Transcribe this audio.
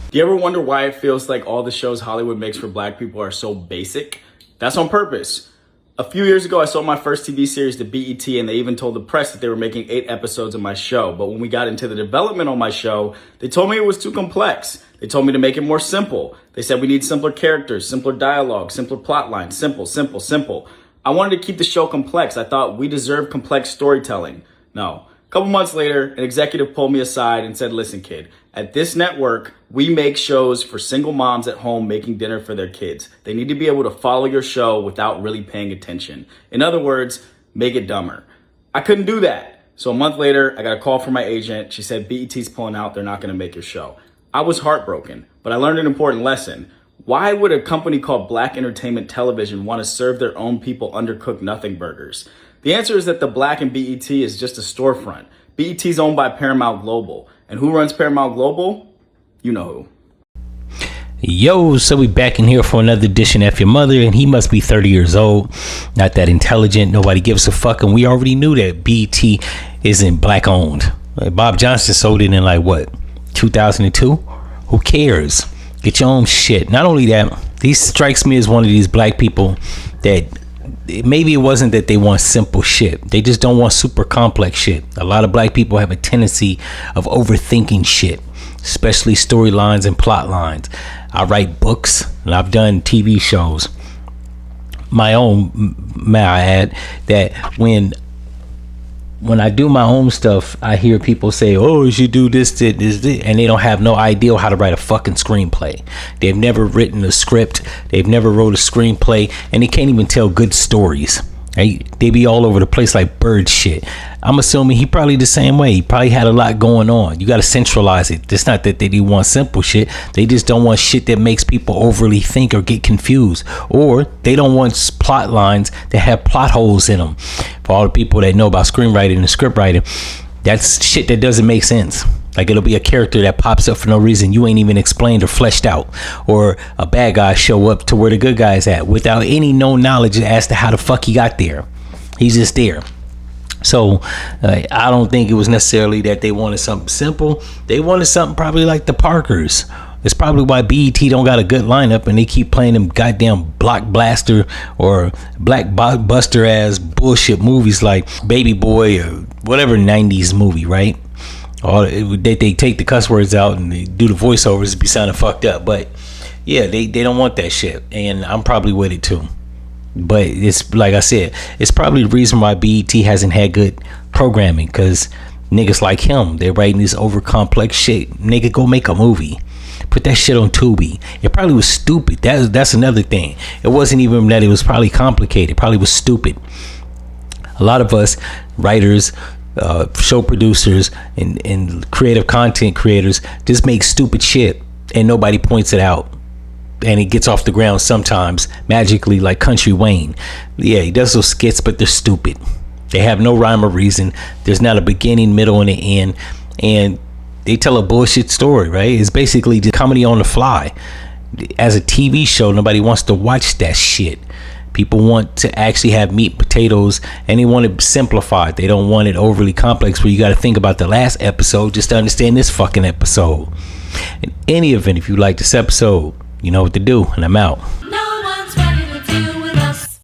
Do you ever wonder why it feels like all the shows Hollywood makes for black people are so basic? That's on purpose. A few years ago, I sold my first TV series to BET, and they even told the press that they were making 8 episodes of my show. But when we got into the development on my show, they told me it was too complex. They told me to make it more simple. They said we need simpler characters, simpler dialogue, simpler plot lines, simple, simple, simple. I wanted to keep the show complex. I thought we deserved complex storytelling. No. A couple months later, an executive pulled me aside and said, listen, kid, at this network, we make shows for single moms at home making dinner for their kids. They need to be able to follow your show without really paying attention. In other words, make it dumber. I couldn't do that. So a month later, I got a call from my agent. She said, BET's pulling out. They're not going to make your show. I was heartbroken, but I learned an important lesson. Why would a company called Black Entertainment Television want to serve their own people undercooked nothing burgers? The answer is that the Black in BET is just a storefront. BET's owned by Paramount Global. And who runs Paramount Global? You know who. Yo, so we back in here for another edition of F-ya-Motha, and he must be 30 years old, not that intelligent, nobody gives a fuck, and we already knew that BET isn't black owned. Bob Johnson sold it in like what, 2002? Who cares? Get your own shit. Not only that, he strikes me as one of these black people that maybe it wasn't that they want simple shit. They just don't want super complex shit. A lot of black people have a tendency of overthinking shit, especially storylines and plot lines. I write books and I've done TV shows. My own, may I add, that when I do my own stuff, I hear people say, oh, you should do this, and they don't have no idea how to write a fucking screenplay. They've never written a script. They've never wrote a screenplay, and they can't even tell good stories. Right? They be all over the place like bird shit. I'm assuming he probably the same way. He probably had a lot going on. You got to centralize it. It's not that they want simple shit. They just don't want shit that makes people overly think or get confused. Or they don't want plot lines that have plot holes in them. For all the people that know about screenwriting and script writing, that's shit that doesn't make sense. Like it'll be a character that pops up for no reason. You ain't even explained or fleshed out. Or a bad guy show up to where the good guy is at without any known knowledge as to how the fuck he got there. He's just there. So I don't think it was necessarily that they wanted something simple. They wanted something probably like the Parkers. It's probably why BET don't got a good lineup and they keep playing them goddamn blockbuster or blackbuster ass bullshit movies like Baby Boy or whatever 90s movie, right? Or they take the cuss words out and they do the voiceovers to be sounding fucked up. But yeah, they don't want that shit, and I'm probably with it too. But it's like I said, it's probably the reason why BET hasn't had good programming, because niggas like him, they're writing this over complex shit. Nigga, go make a movie. Put that shit on Tubi. It probably was stupid. That's another thing. It wasn't even that it was probably complicated. It probably was stupid. A lot of us writers, show producers, and creative content creators just make stupid shit and nobody points it out. And it gets off the ground sometimes magically, like Country Wayne. Yeah, he does those skits, but they're stupid. They have no rhyme or reason. There's not a beginning, middle, and an end. And they tell a bullshit story, right? It's basically the comedy on the fly. As a TV show, nobody wants to watch that shit. People want to actually have meat and potatoes, and they want it simplified. They don't want it overly complex where you got to think about the last episode just to understand this fucking episode. In any event, if you like this episode, you know what to do, and I'm out. No.